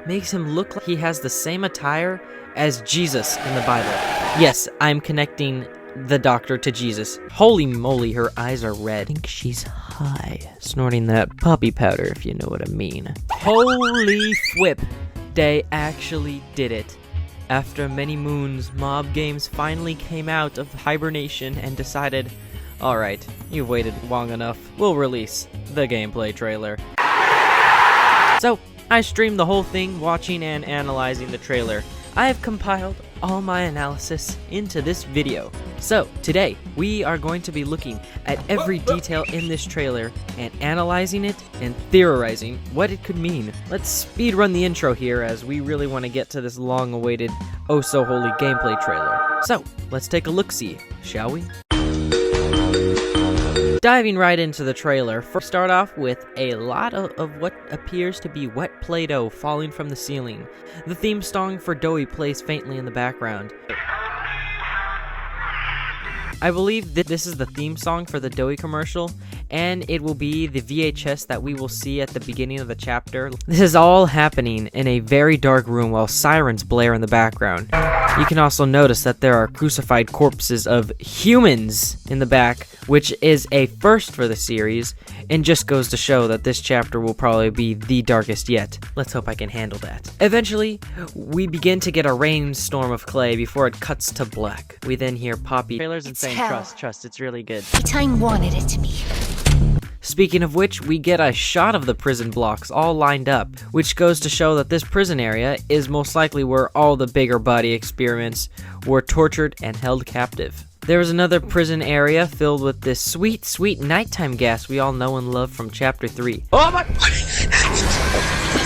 makes him look like he has the same attire as Jesus in the Bible. Yes, I'm connecting the doctor to Jesus. Holy moly, her eyes are red. I think she's high. Snorting that puppy powder, if you know what I mean. Holy whip. They actually did it. After many moons, Mob Games finally came out of hibernation and decided, alright, you've waited long enough, we'll release the gameplay trailer. So, I streamed the whole thing, watching and analyzing the trailer. I have compiled all my analysis into this video. So, today, we are going to be looking at every detail in this trailer and analyzing it and theorizing what it could mean. Let's speedrun the intro here as we really want to get to this long-awaited oh-so-holy gameplay trailer. So, let's take a look-see, shall we? Diving right into the trailer, first start off with a lot of what appears to be wet Play-Doh falling from the ceiling. The theme song for Doughy plays faintly in the background. I believe that this is the theme song for the Doughy commercial, and it will be the VHS that we will see at the beginning of the chapter. This is all happening in a very dark room while sirens blare in the background. You can also notice that there are crucified corpses of humans in the back, which is a first for the series, and just goes to show that this chapter will probably be the darkest yet. Let's hope I can handle that. Eventually, we begin to get a rainstorm of clay before it cuts to black. We then hear Poppy. Trailer's insane. Trust, it's really good. Time wanted it to be. Speaking of which, we get a shot of the prison blocks all lined up, which goes to show that this prison area is most likely where all the bigger body experiments were tortured and held captive. There is another prison area filled with this sweet, sweet nighttime gas we all know and love from Chapter 3. Oh my!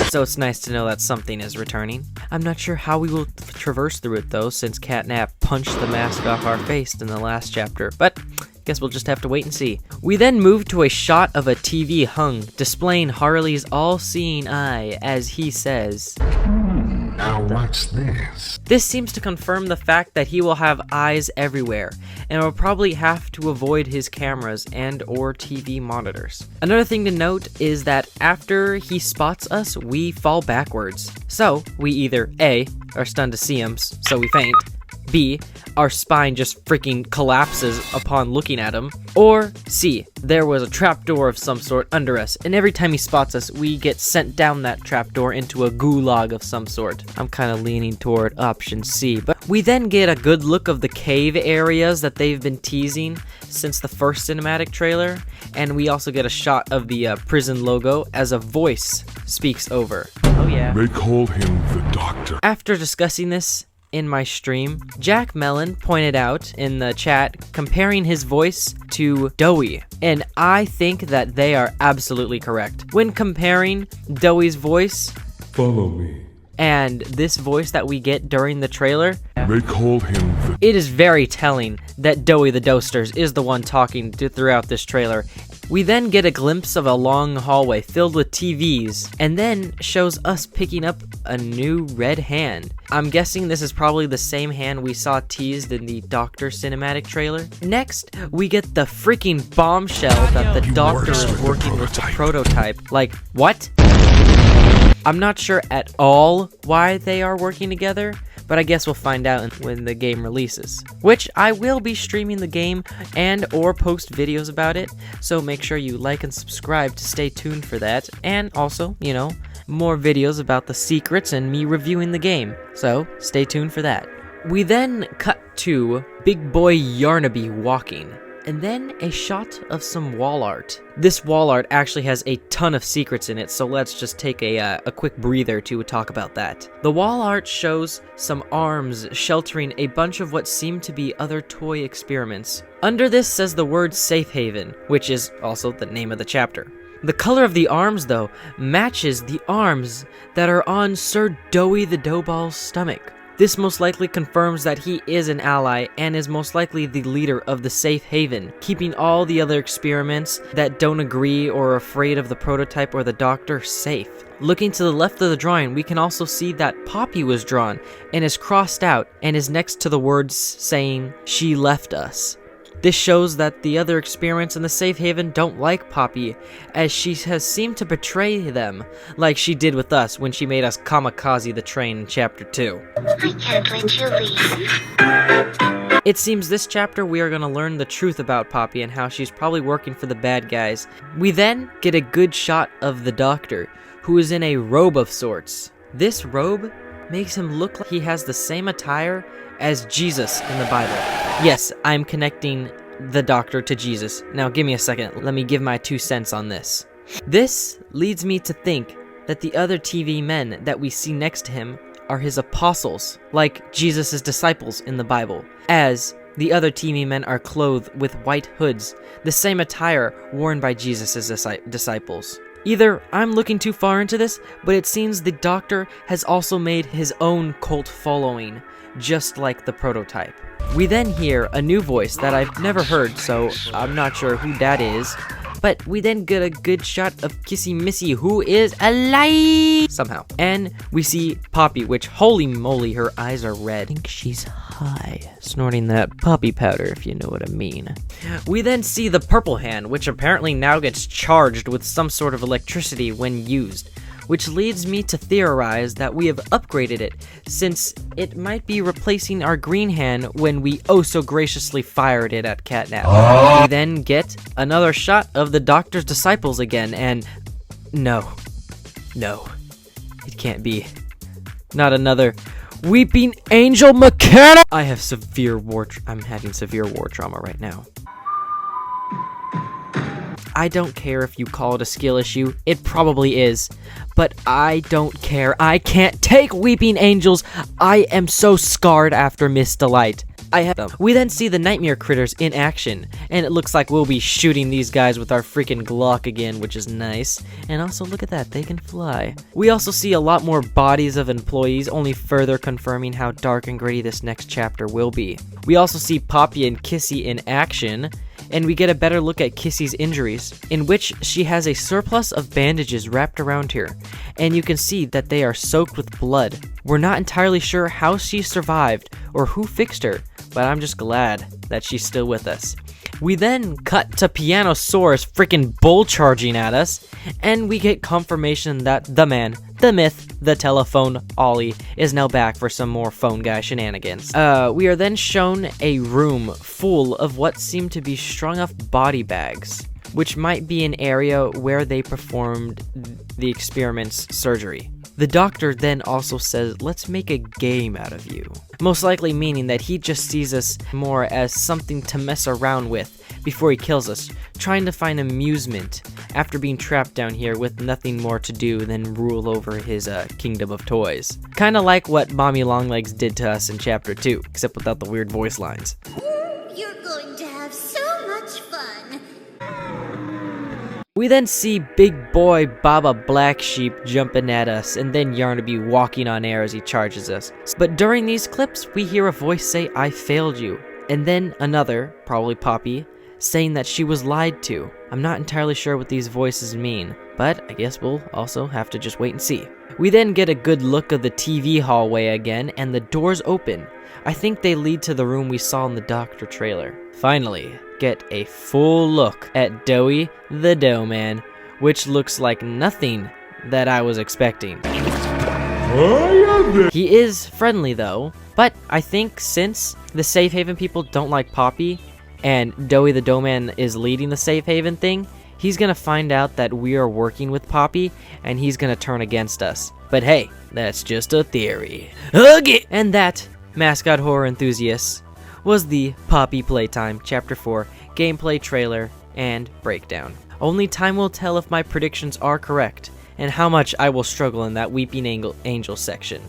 So it's nice to know that something is returning. I'm not sure how we will traverse through it though, since Catnap punched the mask off our face in the last chapter, but guess we'll just have to wait and see. We then move to a shot of a TV hung, displaying Harley's all-seeing eye as he says, now watch this. This seems to confirm the fact that he will have eyes everywhere, and will probably have to avoid his cameras and or TV monitors. Another thing to note is that after he spots us, we fall backwards. So, we either A, are stunned to see him, so we faint, B, our spine just freaking collapses upon looking at him, or C, there was a trapdoor of some sort under us, and every time he spots us, we get sent down that trapdoor into a gulag of some sort. I'm kind of leaning toward option C, but we then get a good look of the cave areas that they've been teasing since the first cinematic trailer, and we also get a shot of the prison logo as a voice speaks over. Oh yeah. They call him the Doctor. After discussing this in my stream, Jack Mellon pointed out in the chat comparing his voice to Doughy, and I think that they are absolutely correct. When comparing Doughy's voice, Follow me. and this voice that we get during the trailer, They call him the it is very telling that Doughy the Dosters is the one talking throughout this trailer. We then get a glimpse of a long hallway filled with TVs, and then shows us picking up a new red hand. I'm guessing this is probably the same hand we saw teased in the Doctor cinematic trailer. Next, we get the freaking bombshell that the Doctor is working with the prototype. Like, what? I'm not sure at all why they are working together, but I guess we'll find out when the game releases. Which I will be streaming the game and or post videos about it, so make sure you like and subscribe to stay tuned for that. And also, you know, more videos about the secrets and me reviewing the game, so stay tuned for that. We then cut to Big Boy Yarnaby walking, and then a shot of some wall art. This wall art actually has a ton of secrets in it, so let's just take a quick breather to talk about that. The wall art shows some arms sheltering a bunch of what seem to be other toy experiments. Under this says the word Safe Haven, which is also the name of the chapter. The color of the arms, though, matches the arms that are on Sir Doughy the Doughball's stomach. This most likely confirms that he is an ally and is most likely the leader of the Safe Haven, keeping all the other experiments that don't agree or are afraid of the prototype or the Doctor safe. Looking to the left of the drawing, we can also see that Poppy was drawn and is crossed out and is next to the words saying, "She left us." This shows that the other experiments in the safe haven don't like Poppy, as she has seemed to betray them, like she did with us when she made us kamikaze the train in Chapter 2. I can't let you leave. It seems this chapter we are going to learn the truth about Poppy and how she's probably working for the bad guys. We then get a good shot of the Doctor, who is in a robe of sorts. This robe makes him look like he has the same attire as Jesus in the Bible. Yes, I'm connecting the Doctor to Jesus. Now give me a second, let me give my 2 cents on this. This leads me to think that the other TV men that we see next to him are his apostles, like Jesus' disciples in the Bible, as the other TV men are clothed with white hoods, the same attire worn by Jesus' disciples. Either I'm looking too far into this, but it seems the Doctor has also made his own cult following, just like the prototype. We then hear a new voice that I've never heard, so I'm not sure who that is, but we then get a good shot of Kissy Missy, who is alive somehow. And we see Poppy, which, holy moly, her eyes are red. I think she's high, snorting that poppy powder, if you know what I mean. We then see the purple hand, which apparently now gets charged with some sort of electricity when used, which leads me to theorize that we have upgraded it, since it might be replacing our green hand when we oh so graciously fired it at Catnap. We then get another shot of the Doctor's disciples again, and no, it can't be. Not another Weeping Angel mechanic! I'm having severe war trauma right now. I don't care if you call it a skill issue, it probably is, but I don't care. I can't take Weeping Angels. I am so scarred after Miss Delight. I have them. We then see the Nightmare Critters in action, and it looks like we'll be shooting these guys with our freaking Glock again, which is nice. And also, look at that, they can fly. We also see a lot more bodies of employees, only further confirming how dark and gritty this next chapter will be. We also see Poppy and Kissy in action, and we get a better look at Kissy's injuries, in which she has a surplus of bandages wrapped around her, and you can see that they are soaked with blood. We're not entirely sure how she survived or who fixed her, but I'm just glad that she's still with us. We then cut to Pianosaurus freaking bull charging at us, and we get confirmation that the man, the myth, the telephone, Ollie, is now back for some more phone guy shenanigans. We are then shown a room full of what seem to be strung up body bags, which might be an area where they performed the experiment's surgery. The Doctor then also says, let's make a game out of you. Most likely meaning that he just sees us more as something to mess around with before he kills us, trying to find amusement after being trapped down here with nothing more to do than rule over his kingdom of toys. Kinda like what Mommy Longlegs did to us in Chapter 2, except without the weird voice lines. You're going to have so much fun. We then see Big Boy Baba Black Sheep jumping at us, and then Yarnaby walking on air as he charges us. But during these clips, we hear a voice say, I failed you. And then another, probably Poppy, saying that she was lied to. I'm not entirely sure what these voices mean, but I guess we'll also have to just wait and see. We then get a good look of the TV hallway again, and the doors open. I think they lead to the room we saw in the Doctor trailer. Finally, get a full look at Doughy the Dough Man, which looks like nothing that I was expecting. He is friendly though, but I think since the Safe Haven people don't like Poppy, and Doughy the Dough Man is leading the Safe Haven thing, he's gonna find out that we are working with Poppy, and he's gonna turn against us. But hey, that's just a theory. Okay. And that, mascot horror enthusiasts, was the Poppy Playtime Chapter 4 gameplay trailer and breakdown. Only time will tell if my predictions are correct, and how much I will struggle in that Weeping Angel section.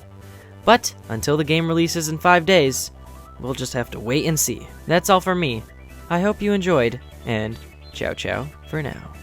But until the game releases in 5 days, we'll just have to wait and see. That's all for me. I hope you enjoyed, and ciao ciao for now.